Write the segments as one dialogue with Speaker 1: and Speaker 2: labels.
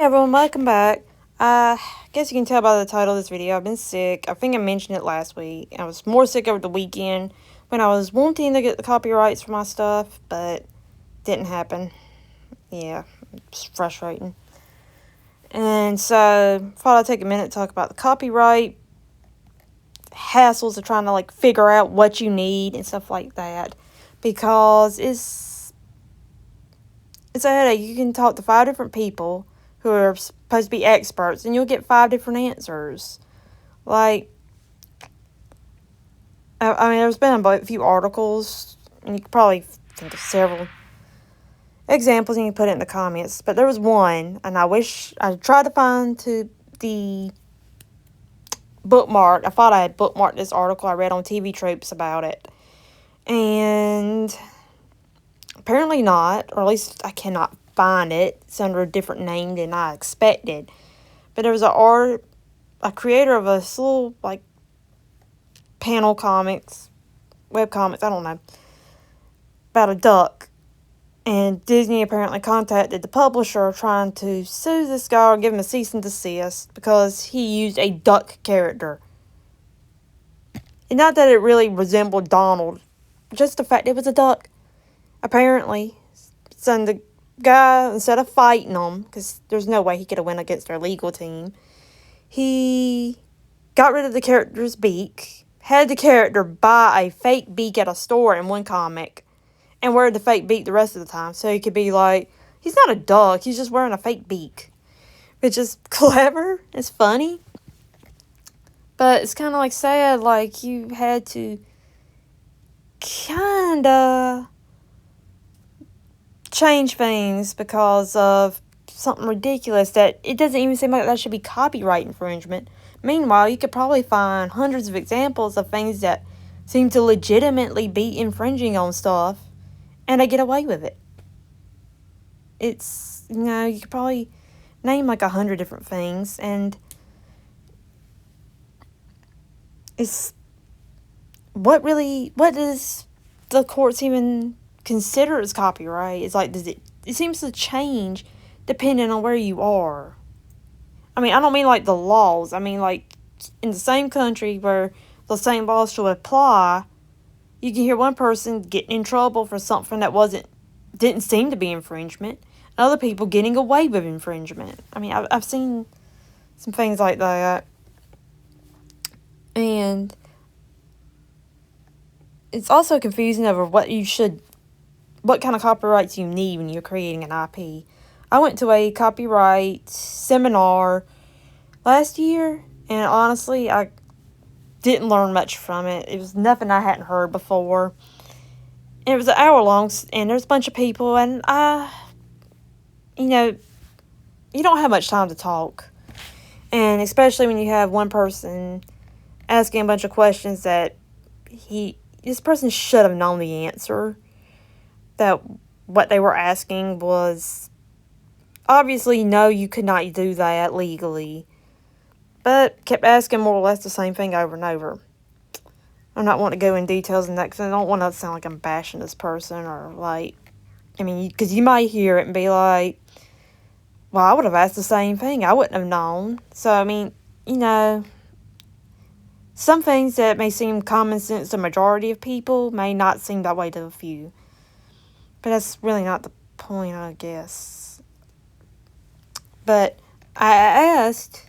Speaker 1: Hey everyone, welcome back. Guess you can tell by the title of this video, I've been sick. I think I mentioned it last week. I was more sick over the weekend when I was wanting to get the copyrights for my stuff, but didn't happen. Yeah, it's frustrating. And so, thought I'd take a minute to talk about the copyright hassles of trying to figure out what you need and stuff like that, because it's a headache. You can talk to 5 different people who are supposed to be experts, and you'll get 5 different answers. I mean, there's been a few articles, and you could probably think of several examples, and you can put it in the comments. But there was one, and I wish I tried to find the bookmark. I thought I had bookmarked this article I read on TV Tropes about it, and apparently not, or at least I cannot find it. It's under a different name than I expected. But there was a creator of a little panel comics, web comics, I don't know, about a duck. And Disney apparently contacted the publisher trying to sue this guy or give him a cease and desist because he used a duck character. And not that it really resembled Donald, just the fact it was a duck. Apparently. So the guy, instead of fighting them, because there's no way he could have went against their legal team, he got rid of the character's beak, had the character buy a fake beak at a store in one comic, and wear the fake beak the rest of the time. So he could be like, he's not a duck, he's just wearing a fake beak. Which is clever, it's funny. But it's kind of sad, you had to kind of change things because of something ridiculous that it doesn't even seem like that should be copyright infringement. Meanwhile, you could probably find hundreds of examples of things that seem to legitimately be infringing on stuff, and they get away with it. It's, you could probably name 100 different things, and it's, what does the courts even consider as copyright? It's it seems to change depending on where you are. I mean, I don't mean the laws. I mean in the same country where the same laws should apply, you can hear one person getting in trouble for something that didn't seem to be infringement, and other people getting away with infringement. I mean, I've seen some things like that, and it's also confusing over what kind of copyrights you need when you're creating an IP. I went to a copyright seminar last year, and honestly, I didn't learn much from it. It was nothing I hadn't heard before. And it was an hour long, and there's a bunch of people, and you don't have much time to talk. And especially when you have one person asking a bunch of questions that this person should have known the answer. That what they were asking was obviously no, you could not do that legally, but kept asking more or less the same thing over and over. I'm not wanting to go in details in that because I don't want to sound like I'm bashing this person or because you might hear it and be like, well, I would have asked the same thing, I wouldn't have known. So some things that may seem common sense to the majority of people may not seem that way to a few. But that's really not the point, I guess. But I asked,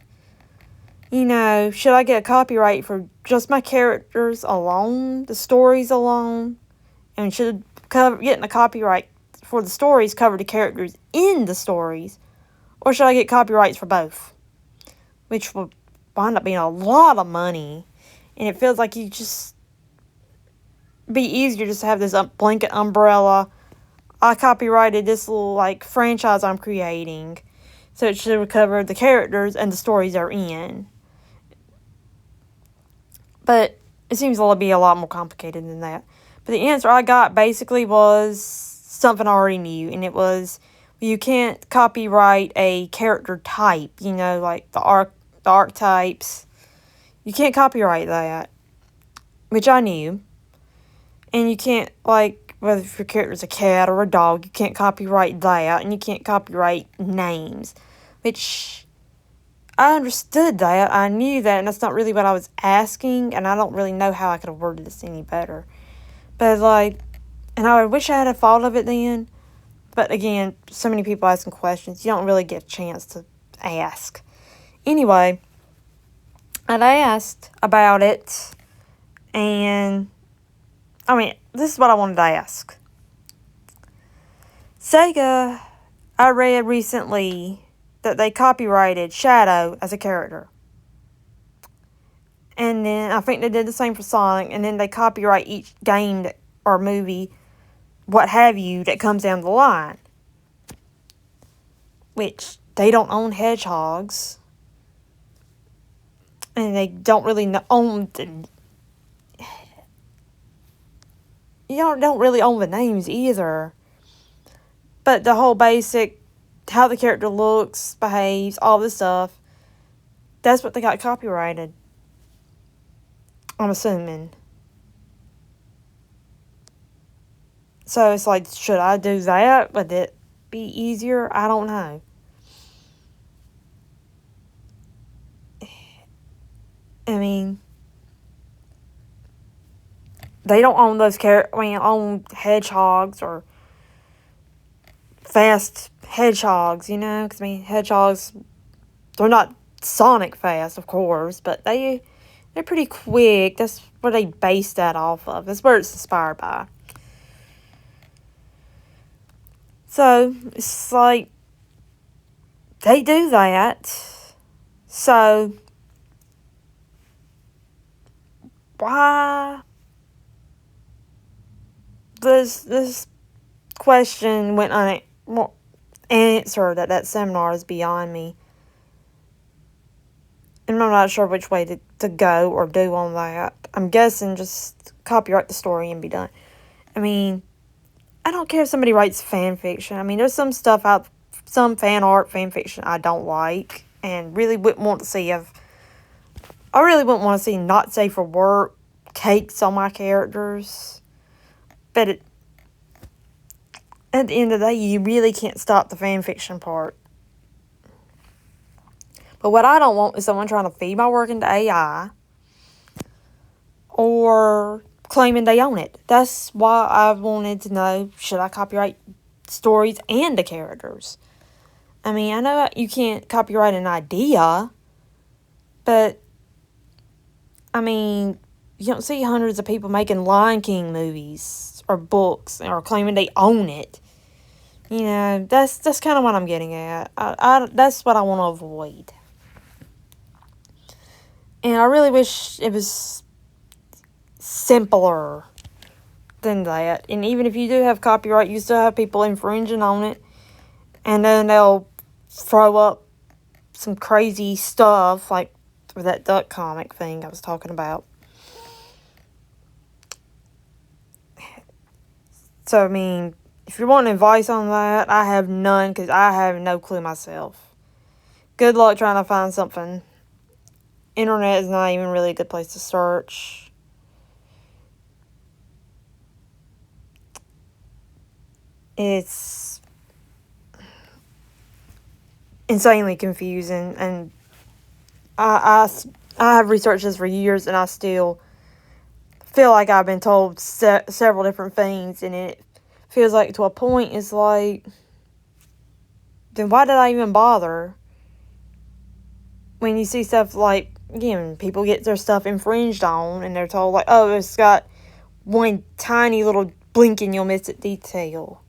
Speaker 1: should I get a copyright for just my characters alone, the stories alone? And should getting a copyright for the stories cover the characters in the stories? Or should I get copyrights for both? Which will wind up being a lot of money. And it feels like you just be easier just to have this blanket umbrella. I copyrighted this little franchise I'm creating, so it should cover the characters and the stories they're in. But it seems to be a lot more complicated than that. But the answer I got basically was something I already knew, and it was you can't copyright a character type, the archetypes. You can't copyright that, which I knew. And you can't whether if your character's a cat or a dog, you can't copyright that, and you can't copyright names. which I understood that. I knew that, and that's not really what I was asking, and I don't really know how I could have worded this any better. But, like, and I wish I had a thought of it then. But, again, so many people asking questions, you don't really get a chance to ask. Anyway, I'd asked about it, and, I mean, this is what I wanted to ask. Sega, I read recently that they copyrighted Shadow as a character. And then I think they did the same for Sonic, and then they copyright each game or movie, what have you, that comes down the line. Which, they don't own hedgehogs. And they don't really own you don't really own the names either. But the whole basic, how the character looks, behaves, all this stuff, that's what they got copyrighted. I'm assuming. So it's like, should I do that? Would it be easier? I don't know. I mean, they don't own those own hedgehogs or fast hedgehogs, you know? Because, I mean, hedgehogs, they're not Sonic fast, of course, but they're pretty quick. That's where they base that off of. That's where it's inspired by. So, it's like, they do that. So, why this question went unanswered at that seminar is beyond me. And I'm not sure which way to go or do on that. I'm guessing just copyright the story and be done. I mean, I don't care if somebody writes fan fiction. I mean, there's some stuff out, some fan art, fan fiction I don't like and really wouldn't want to see. I really wouldn't want to see not safe for work takes on my characters. But at the end of the day, you really can't stop the fan fiction part. But what I don't want is someone trying to feed my work into AI or claiming they own it. That's why I wanted to know, should I copyright stories and the characters? I mean, I know you can't copyright an idea, but, I mean, you don't see hundreds of people making Lion King movies or books or claiming they own it. You know, that's kind of what I'm getting at. That's what I want to avoid. And I really wish it was simpler than that. And even if you do have copyright, you still have people infringing on it. And then they'll throw up some crazy stuff, like that duck comic thing I was talking about. So, I mean, if you want advice on that, I have none, because I have no clue myself. Good luck trying to find something. Internet is not even really a good place to search. It's insanely confusing, and I have researched this for years, and I still feel like I've been told several different things, and it feels like to a point it's like, then why did I even bother? When you see stuff like, again, people get their stuff infringed on, and they're told, like, oh, it's got one tiny little blink and you'll miss it detail.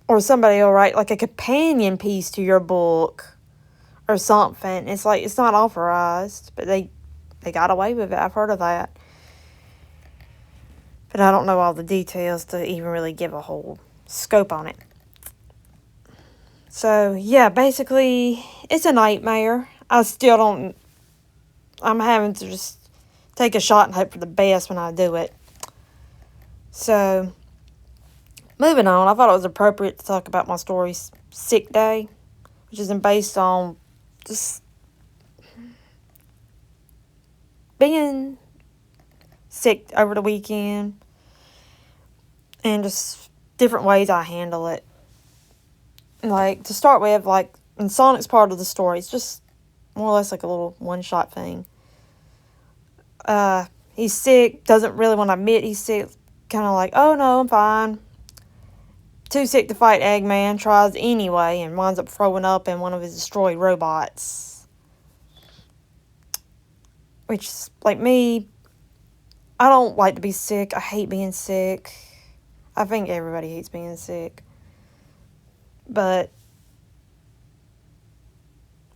Speaker 1: Or somebody will write, like, a companion piece to your book or something. It's like, it's not authorized, but they got away with it. I've heard of that. But I don't know all the details to even really give a whole scope on it. So, yeah, basically, it's a nightmare. I'm having to just take a shot and hope for the best when I do it. So, moving on, I thought it was appropriate to talk about my story, Sick Day, which is based on just being sick over the weekend. and just different ways I handle it. Like, to start with, like, in Sonic's part of the story, it's just more or less like a little one-shot thing. He's sick, doesn't really want to admit he's sick, kind of like, oh no, I'm fine. Too sick to fight Eggman, tries anyway, and winds up throwing up in one of his destroyed robots. Which, like me, I don't like to be sick. I hate being sick. I think everybody hates being sick. But,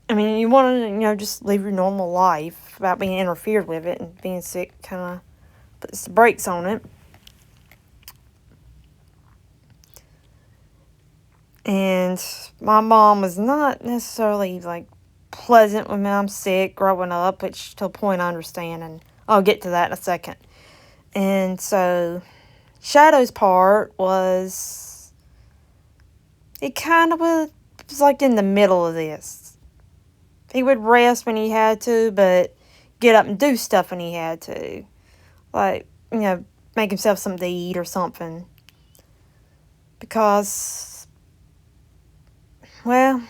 Speaker 1: I mean, you want to, just live your normal life without being interfered with it, and being sick kind of puts the brakes on it. And my mom was not necessarily, like, pleasant when I'm sick growing up, which to a point I understand, and I'll get to that in a second. And so, Shadow's part was, it kind of was like in the middle of this. He would rest when he had to, but get up and do stuff when he had to. Like, make himself something to eat or something. Because, well,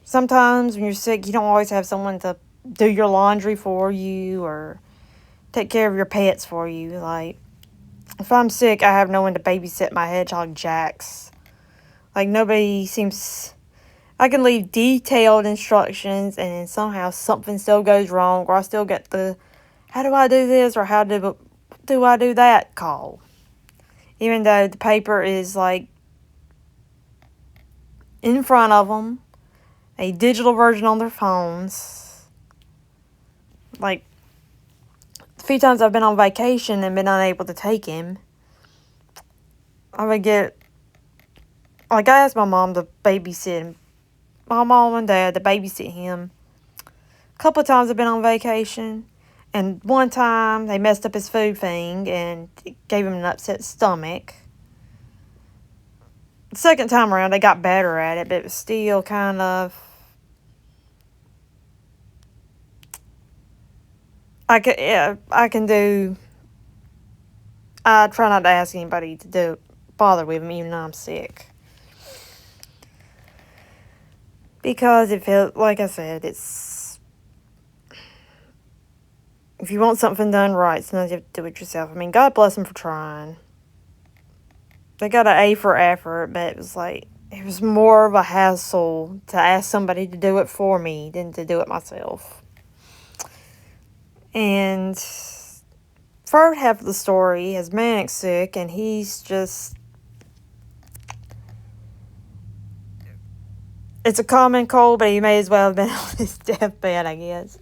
Speaker 1: sometimes when you're sick, you don't always have someone to do your laundry for you or take care of your pets for you. Like, if I'm sick, I have no one to babysit my hedgehog Jax. Like, nobody seems... I can leave detailed instructions, and then somehow something still goes wrong, or I still get the, how do I do this, or how do I do that call. Even though the paper is, like, in front of them, a digital version on their phones. Like, the few times I've been on vacation and been unable to take him, I would get, like, I asked my mom to babysit him. My mom and dad to babysit him. A couple of times I've been on vacation, and one time they messed up his food thing and it gave him an upset stomach. The second time around, they got better at it, but it was still kind of... I try not to ask anybody to bother with him, even though I'm sick. Because it feels, like I said, it's... If you want something done right, sometimes you have to do it yourself. I mean, God bless them for trying. They got an A for effort, but it was like, it was more of a hassle to ask somebody to do it for me than to do it myself. And third half of the story has Manic's sick, and he's just... It's a common cold, but he may as well have been on his deathbed, I guess.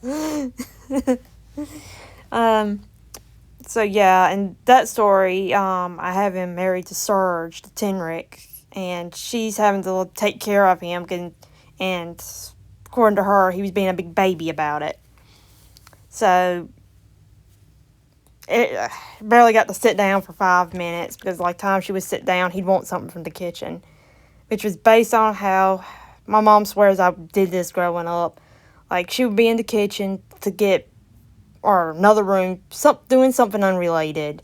Speaker 1: So yeah, in that story, I have him married to Surge, the Tenric, and she's having to take care of him, and according to her, he was being a big baby about it. So, it barely got to sit down for 5 minutes, because like time she would sit down, he'd want something from the kitchen, which was based on how... My mom swears I did this growing up. Like, she would be in the kitchen to get, or another room, doing something unrelated.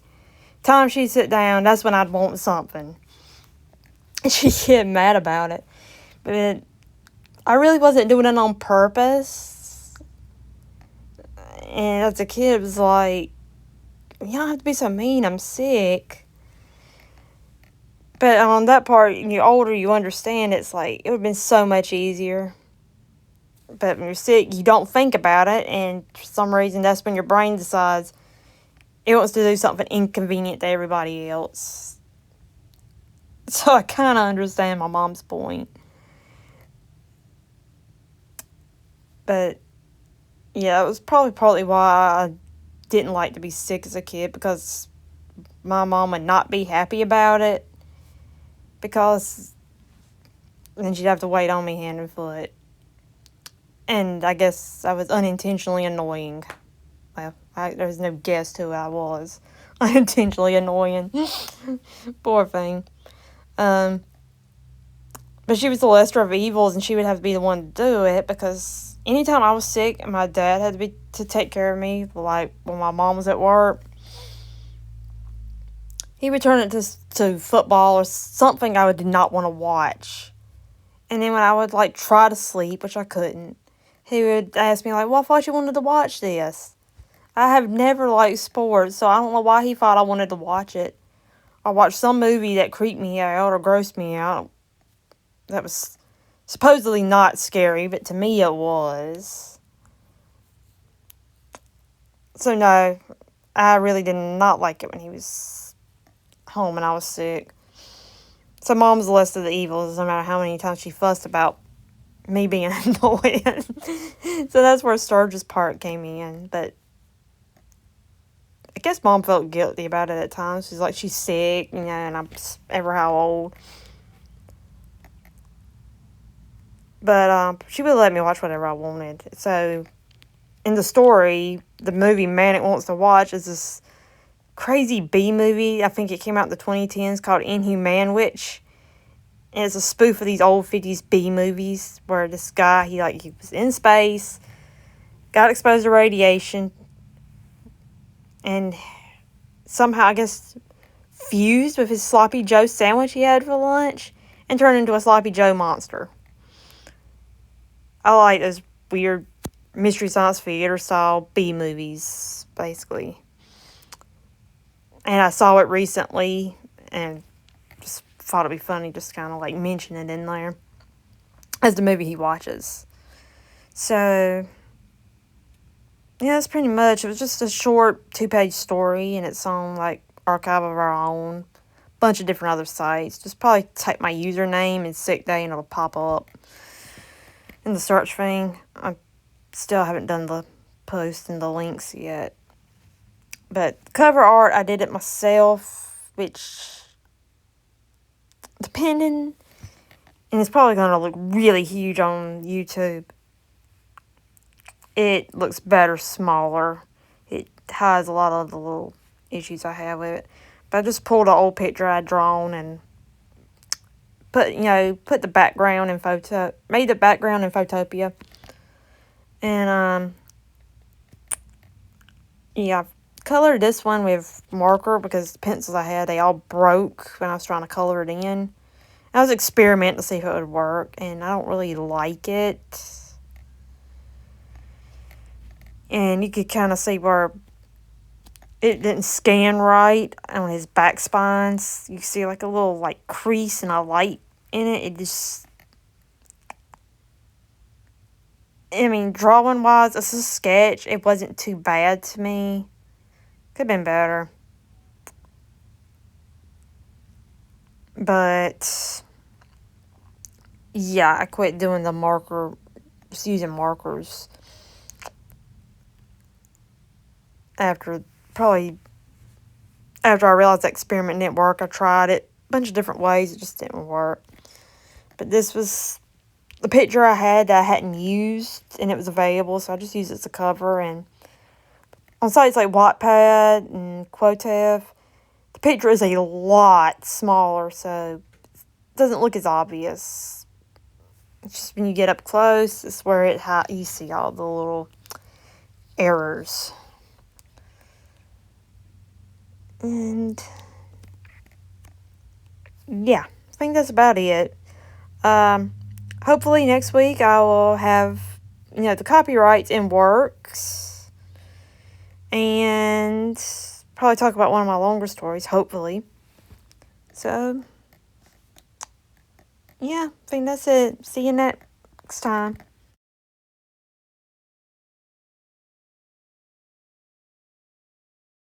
Speaker 1: Time she'd sit down, that's when I'd want something. And she'd get mad about it. But I really wasn't doing it on purpose. And as a kid, it was like, you don't have to be so mean, I'm sick. But on that part, when you're older, you understand it's like, it would have been so much easier. But when you're sick, you don't think about it, and for some reason, that's when your brain decides it wants to do something inconvenient to everybody else. So I kind of understand my mom's point. But, yeah, it was probably partly why I didn't like to be sick as a kid, because my mom would not be happy about it. Because then she'd have to wait on me hand and foot. And I guess I was unintentionally annoying. Well, there's no guess who I was. Unintentionally annoying. Poor thing. But she was the lesser of evils, and she would have to be the one to do it, because anytime I was sick and my dad had to take care of me, like when my mom was at work, he would turn it to football or something I did not want to watch. And then when I would, like, try to sleep, which I couldn't, he would ask me, like, well, I thought you wanted to watch this. I have never liked sports, so I don't know why he thought I wanted to watch it. I watched some movie that creeped me out or grossed me out. That was supposedly not scary, but to me it was. So no, I really did not like it when he was home and I was sick. So Mom's the less of the evils, no matter how many times she fussed about me being annoying. So that's where Sturgis part came in. But I guess Mom felt guilty about it at times. She's like, she's sick, and I'm ever how old. But she would let me watch whatever I wanted. So in the story, the movie Manic Wants to Watch is this crazy B movie. I think it came out in the 2010s called Inhuman Witch. And it's a spoof of these old 50s B movies where this guy, he was in space, got exposed to radiation, and somehow, I guess, fused with his Sloppy Joe sandwich he had for lunch and turned into a Sloppy Joe monster. I like those weird Mystery Science Theater style B movies, basically. And I saw it recently and just thought it'd be funny just kind of like mention it in there as the movie he watches. So, yeah, that's pretty much. It was just a short 2-page story and it's on like Archive of Our Own, bunch of different other sites. Just probably type my username and sick day and it'll pop up in the search thing. I still haven't done the post and the links yet. But cover art, I did it myself, which, depending, and it's probably going to look really huge on YouTube. It looks better smaller. It hides a lot of the little issues I have with it. But I just pulled an old picture I'd drawn and put the background in made the background in Photopea. And, yeah, I colored this one with marker because the pencils I had, they all broke when I was trying to color it in. I was experimenting to see if it would work, and I don't really like it. And you could kind of see where it didn't scan right on his back spines. You see like a little like crease and a light in it. It just, I mean, drawing wise, it's a sketch. It wasn't too bad to me. Could have been better. But yeah, I quit doing the marker, just using markers after I realized the experiment didn't work. I tried it a bunch of different ways. It just didn't work. But this was the picture I had that I hadn't used, and it was available, so I just used it as a cover. And on sites like Wattpad and Quotev, the picture is a lot smaller, so it doesn't look as obvious. It's just when you get up close, it's where you see all the little errors. And yeah, I think that's about it. Hopefully next week I will have, the copyrights in works. And probably talk about one of my longer stories, hopefully. So, yeah, I think that's it. See you next time.